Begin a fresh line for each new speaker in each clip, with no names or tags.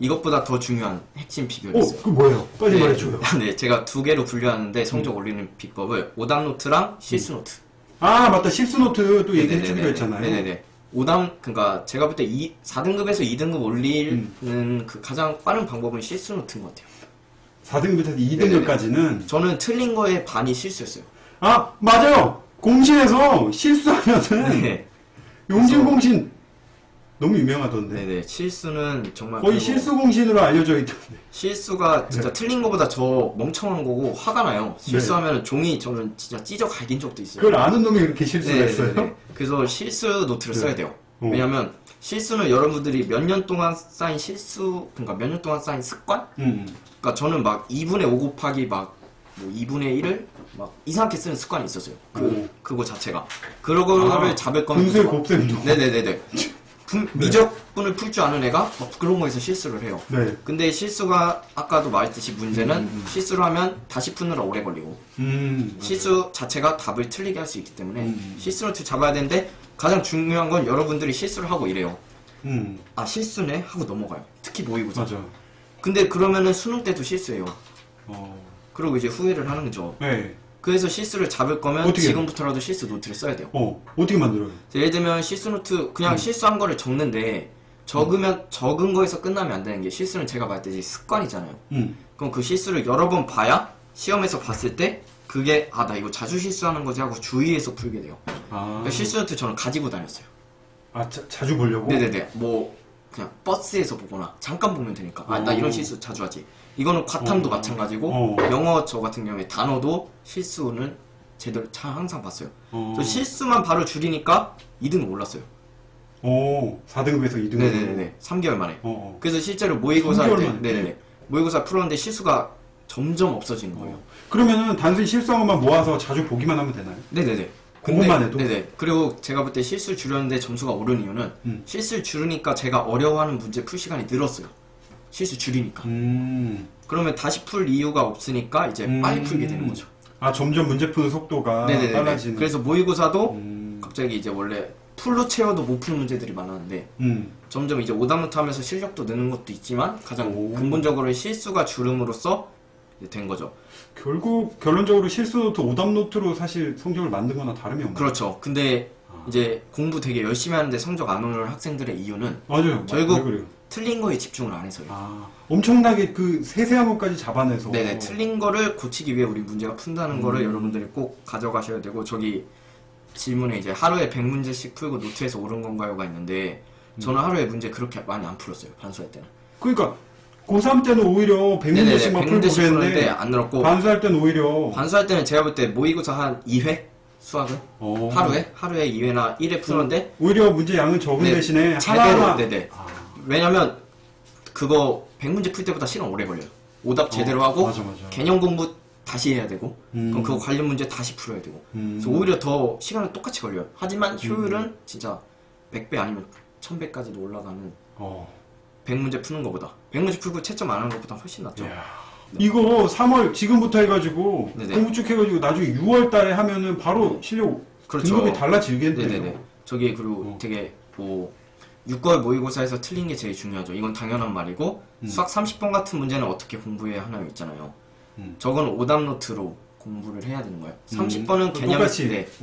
이것보다 더 중요한 핵심 비결이 있어요.
그 뭐예요? 빨리
네,
말해줘요.
네, 제가 두 개로 분류하는데 성적 올리는 비법을 오답 노트랑 실수 노트.
아, 맞다. 실수 노트 또 얘기해
네네네네.
주기로 했잖아요.
네네네. 그러니까 제가 볼 때 4등급에서 2등급 올리는 그 가장 빠른 방법은 실수 노트인 것 같아요.
4등급에서 2등급까지는
저는 틀린 거에 반이 실수였어요.
아, 맞아요. 공신에서 실수하면은
네.
용진 공신 너무 유명하던데.
네네. 실수는 정말
거의
그리고
실수 공신으로 알려져 있던데.
실수가 진짜 틀린 거보다 더 멍청한 거고 화가 나요. 실수하면 종이 저는 진짜 찢어 갈긴 적도 있어요.
그걸 아는 놈이 그렇게 실수를 했어요?
네네네. 그래서 실수 노트를
네.
써야 돼요. 왜냐면 실수는 여러분들이 몇 년 동안 쌓인 실수, 그러니까 몇 년 동안 쌓인 습관? 그러니까 저는 막 2분의 5 곱하기 막 뭐 2분의 1을 막 이상하게 쓰는 습관이 있었어요. 그거 자체가. 그거를 잡을 거면.
분수의 곱셈도.
네네네네. 미적분을 풀 줄 아는 애가 막 그런 거에서 실수를 해요.
네.
근데 실수가 아까도 말했듯이 문제는 실수를 하면 다시 푸느라 오래 걸리고 실수 자체가 답을 틀리게 할 수 있기 때문에 실수를 잡아야 되는데 가장 중요한 건 여러분들이 실수를 하고 이래요. 아 실수네? 하고 넘어가요. 특히 모의고사.
맞아.
근데 그러면은 수능 때도 실수해요. 그리고 이제 후회를 하는 거죠.
네.
그래서 실수를 잡을 거면
어떻게
지금부터라도 실수 노트를 써야 돼요.
어떻게 만들어요?
예를 들면 실수 노트 그냥 실수한 거를 적는데 적은 거에서 끝나면 안 되는 게 실수는 제가 봤을 때 습관이잖아요. 그럼 그 실수를 여러 번 봐야 시험에서 봤을 때 그게 아 나 이거 자주 실수하는 거지 하고 주의해서 풀게 돼요. 그러니까 실수 노트 저는 가지고 다녔어요.
아, 자주 보려고?
네네네. 뭐 그냥 버스에서 보거나 잠깐 보면 되니까 아 나 이런 실수 자주 하지. 이거는 과탐도 마찬가지고 영어 저 같은 경우에 단어도 실수는 제대로 항상 봤어요. 저 실수만 바로 줄이니까 2등급 올랐어요.
4등급에서 2등급.
네네네. 3개월 만에. 그래서 실제로
3개월 만에?
네네네. 모의고사 풀었는데 실수가 점점 없어지는 거예요.
그러면은 단순히 실수한 것만 모아서 자주 보기만 하면 되나요?
네네네.
그것만 해도?
네네. 그리고 제가 볼 때 실수 줄였는데 점수가 오른 이유는 실수를 줄이니까 제가 어려워하는 문제 풀 시간이 늘었어요. 실수 줄이니까. 그러면 다시 풀 이유가 없으니까 이제 빨리 풀게 되는 거죠.
아, 점점 문제 푸는 속도가
네네네.
빨라지는.
그래서 모의고사도 갑자기 이제 원래 풀로 채워도 못 푸는 문제들이 많았는데 점점 이제 오답노트 하면서 실력도 느는 것도 있지만 가장 근본적으로 실수가 줄음으로써 된 거죠.
결국 결론적으로 실수 노트, 오답 노트로 사실 성적을 만든 거나 다름이 없나요?
그렇죠. 근데 이제 공부 되게 열심히 하는데 성적 안 오는 학생들의 이유는
맞아요.
결국
그래요.
틀린 거에 집중을 안 해서요.
엄청나게 그 세세한 것까지 잡아내서.
네네. 틀린 거를 고치기 위해 우리 문제가 푼다는 거를 여러분들이 꼭 가져가셔야 되고 저기 질문에 이제 하루에 100문제씩 풀고 노트에서 옳은 건가요가 있는데 저는 하루에 문제 그렇게 많이 안 풀었어요. 반수할 때는.
그러니까 고3 때는 오히려 100문제씩만 풀고 그랬는데
안 늘었고
반수할 때는 오히려
반수할 때는 제가 볼 때 모의고사 한 2회? 수학은? 하루에 2회나 1회 풀었는데
오히려 문제 양은 적은 대신에
제대로
하나하나
왜냐면 그거 100문제 풀 때보다 시간 오래 걸려요. 오답 제대로 하고
맞아.
개념 공부 다시 해야 되고 그럼 그거 관련 문제 다시 풀어야 되고 그래서 오히려 더 시간은 똑같이 걸려요. 하지만 효율은 진짜 100배 아니면 1000배까지도 올라가는 100문제 푸는 것보다 100문제 풀고 채점 안 하는 것보다 훨씬 낫죠.
이거 3월 지금부터 해가지고
네네.
공부 쭉 해가지고 나중에 6월 달에 하면은 바로 실력 등급이 달라지겠네요.
네네네. 저기 그리고 되게 뭐 6개월 모의고사에서 틀린 게 제일 중요하죠. 이건 당연한 말이고 수학 30번 같은 문제는 어떻게 공부해야 하나요 있잖아요. 저건 오답 노트로 공부를 해야 되는 거예요. 30번은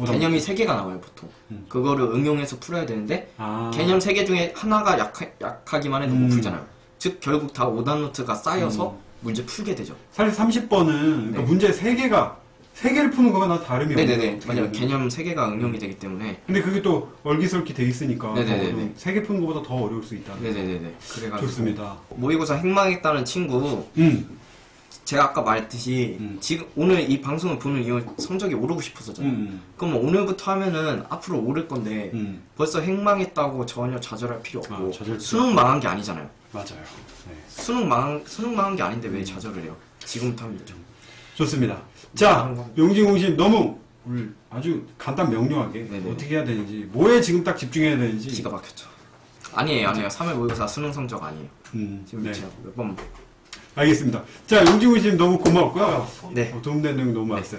개념이 3개가 나와요 보통. 그거를 응용해서 풀어야 되는데 개념 3개 중에 하나가 약하기만 해도 못 풀잖아요. 즉 결국 다 오답 노트가 쌓여서 문제 풀게 되죠.
사실 30번은 그러니까 문제 3개를 푸는 거가 나 다름이 없네요.
네네네. 맞아요. 개념 3개가 응용이 되기 때문에.
근데 그게 또 얼기설기 돼 있으니까
네네네네.
3개 푸는 것보다 더 어려울 수 있다.
네네네네. 그래가지고
좋습니다.
모의고사 행망했다는 친구 제가 아까 말했듯이 지금 오늘 이 방송을 보는 이유 성적이 오르고 싶어서잖아요. 그럼 오늘부터 하면은 앞으로 오를 건데 벌써 행망했다고 전혀 좌절할 필요 없고 수능 망한 게 아니잖아요.
맞아요. 네.
수능 망한 게 아닌데 왜 좌절을 해요? 지금부터 하면 되죠.
좋습니다. 자, 용진공신 너무 오늘 아주 간단 명료하게 어떻게 해야 되는지 뭐에 지금 딱 집중해야 되는지
기가 막혔죠. 아니에요. 3월 모의고사 수능 성적 아니에요. 지금 제가 몇 번
알겠습니다. 자, 용진공신 너무 고마웠고요.
네.
도움된 내용 너무 많았어요.